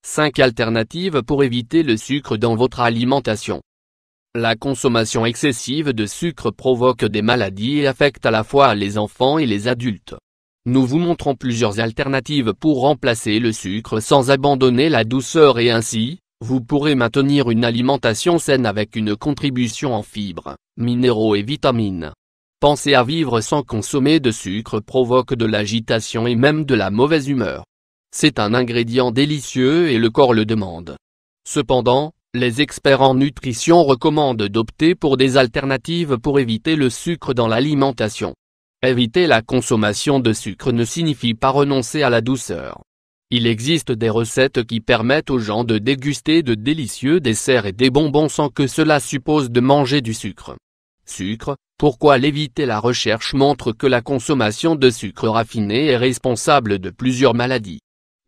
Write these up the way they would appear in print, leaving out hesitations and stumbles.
5 alternatives pour éviter le sucre dans votre alimentation. La consommation excessive de sucre provoque des maladies et affecte à la fois les enfants et les adultes. Nous vous montrons plusieurs alternatives pour remplacer le sucre sans abandonner la douceur et ainsi, vous pourrez maintenir une alimentation saine avec une contribution en fibres, minéraux et vitamines. Penser à vivre sans consommer de sucre provoque de l'agitation et même de la mauvaise humeur. C'est un ingrédient délicieux et le corps le demande. Cependant, les experts en nutrition recommandent d'opter pour des alternatives pour éviter le sucre dans l'alimentation. Éviter la consommation de sucre ne signifie pas renoncer à la douceur. Il existe des recettes qui permettent aux gens de déguster de délicieux desserts et des bonbons sans que cela suppose de manger du sucre. Sucre, pourquoi l'éviter? La recherche montre que la consommation de sucre raffiné est responsable de plusieurs maladies.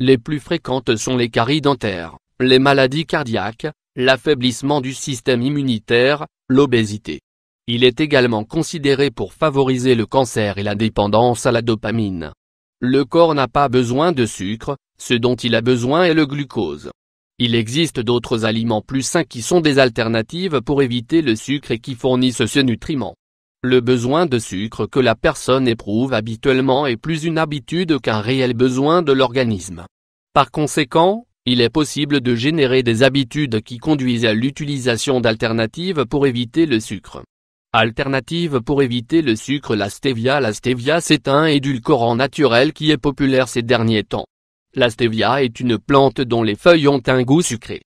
Les plus fréquentes sont les caries dentaires, les maladies cardiaques, l'affaiblissement du système immunitaire, l'obésité. Il est également considéré pour favoriser le cancer et la dépendance à la dopamine. Le corps n'a pas besoin de sucre, ce dont il a besoin est le glucose. Il existe d'autres aliments plus sains qui sont des alternatives pour éviter le sucre et qui fournissent ce nutriment. Le besoin de sucre que la personne éprouve habituellement est plus une habitude qu'un réel besoin de l'organisme. Par conséquent, il est possible de générer des habitudes qui conduisent à l'utilisation d'alternatives pour éviter le sucre. Alternative pour éviter le sucre. La stevia. La stevia, c'est un édulcorant naturel qui est populaire ces derniers temps. La stevia est une plante dont les feuilles ont un goût sucré.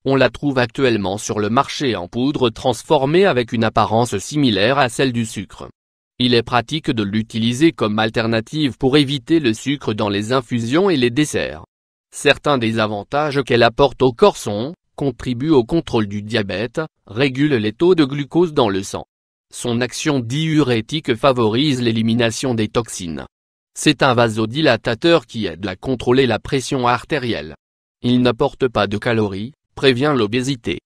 On la trouve actuellement sur le marché en poudre transformée avec une apparence similaire à celle du sucre. Il est pratique de l'utiliser comme alternative pour éviter le sucre dans les infusions et les desserts. Certains des avantages qu'elle apporte au corps sont, contribue au contrôle du diabète, régule les taux de glucose dans le sang. Son action diurétique favorise l'élimination des toxines. C'est un vasodilatateur qui aide à contrôler la pression artérielle. Il n'apporte pas de calories, prévient l'obésité.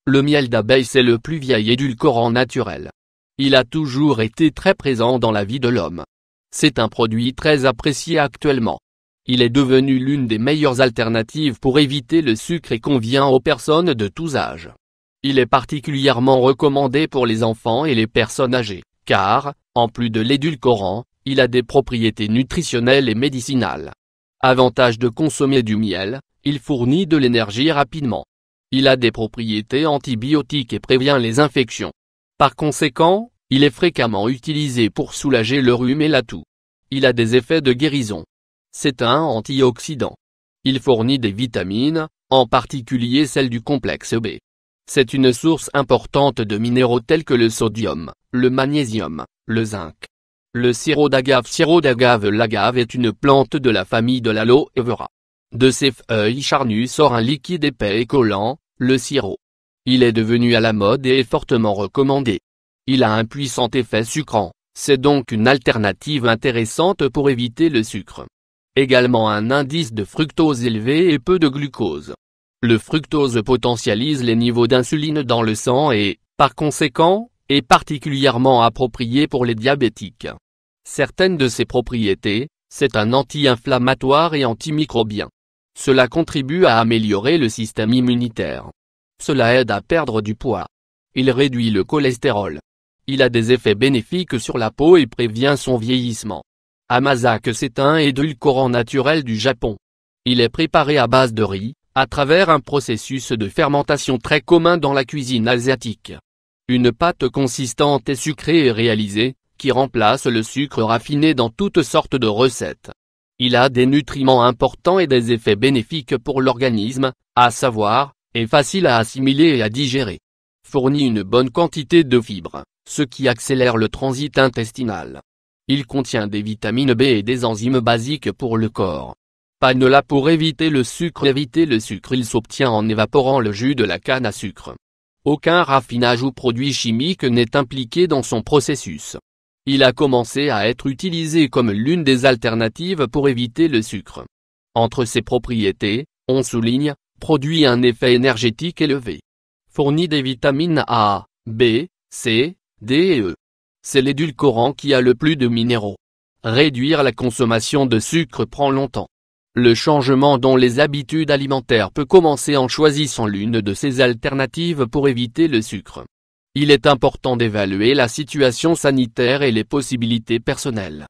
Le miel d'abeille, c'est le plus vieil édulcorant naturel. Il a toujours été très présent dans la vie de l'homme. C'est un produit très apprécié actuellement. Il est devenu l'une des meilleures alternatives pour éviter le sucre et convient aux personnes de tous âges. Il est particulièrement recommandé pour les enfants et les personnes âgées, car, en plus de l'édulcorant, il a des propriétés nutritionnelles et médicinales. Avantage de consommer du miel, il fournit de l'énergie rapidement. Il a des propriétés antibiotiques et prévient les infections. Par conséquent, il est fréquemment utilisé pour soulager le rhume et la toux. Il a des effets de guérison. C'est un antioxydant. Il fournit des vitamines, en particulier celles du complexe B. C'est une source importante de minéraux tels que le sodium, le magnésium, le zinc. Le sirop d'agave. L'agave est une plante de la famille de l'aloe vera. De ses feuilles charnues sort un liquide épais et collant, le sirop. Il est devenu à la mode et est fortement recommandé. Il a un puissant effet sucrant, c'est donc une alternative intéressante pour éviter le sucre. Également un indice de fructose élevé et peu de glucose. Le fructose potentialise les niveaux d'insuline dans le sang et, par conséquent, est particulièrement approprié pour les diabétiques. Certaines de ses propriétés, c'est un anti-inflammatoire et antimicrobien. Cela contribue à améliorer le système immunitaire. Cela aide à perdre du poids. Il réduit le cholestérol. Il a des effets bénéfiques sur la peau et prévient son vieillissement. Amazake, c'est un édulcorant naturel du Japon. Il est préparé à base de riz, à travers un processus de fermentation très commun dans la cuisine asiatique. Une pâte consistante et sucrée est réalisée, qui remplace le sucre raffiné dans toutes sortes de recettes. Il a des nutriments importants et des effets bénéfiques pour l'organisme, à savoir, est facile à assimiler et à digérer. Fournit une bonne quantité de fibres, ce qui accélère le transit intestinal. Il contient des vitamines B et des enzymes basiques pour le corps. Panola. Pour éviter le sucre. Il s'obtient en évaporant le jus de la canne à sucre. Aucun raffinage ou produit chimique n'est impliqué dans son processus. Il a commencé à être utilisé comme l'une des alternatives pour éviter le sucre. Entre ses propriétés, on souligne, produit un effet énergétique élevé. Fournit des vitamines A, B, C, D et E. C'est l'édulcorant qui a le plus de minéraux. Réduire la consommation de sucre prend longtemps. Le changement dans les habitudes alimentaires peut commencer en choisissant l'une de ces alternatives pour éviter le sucre. Il est important d'évaluer la situation sanitaire et les possibilités personnelles.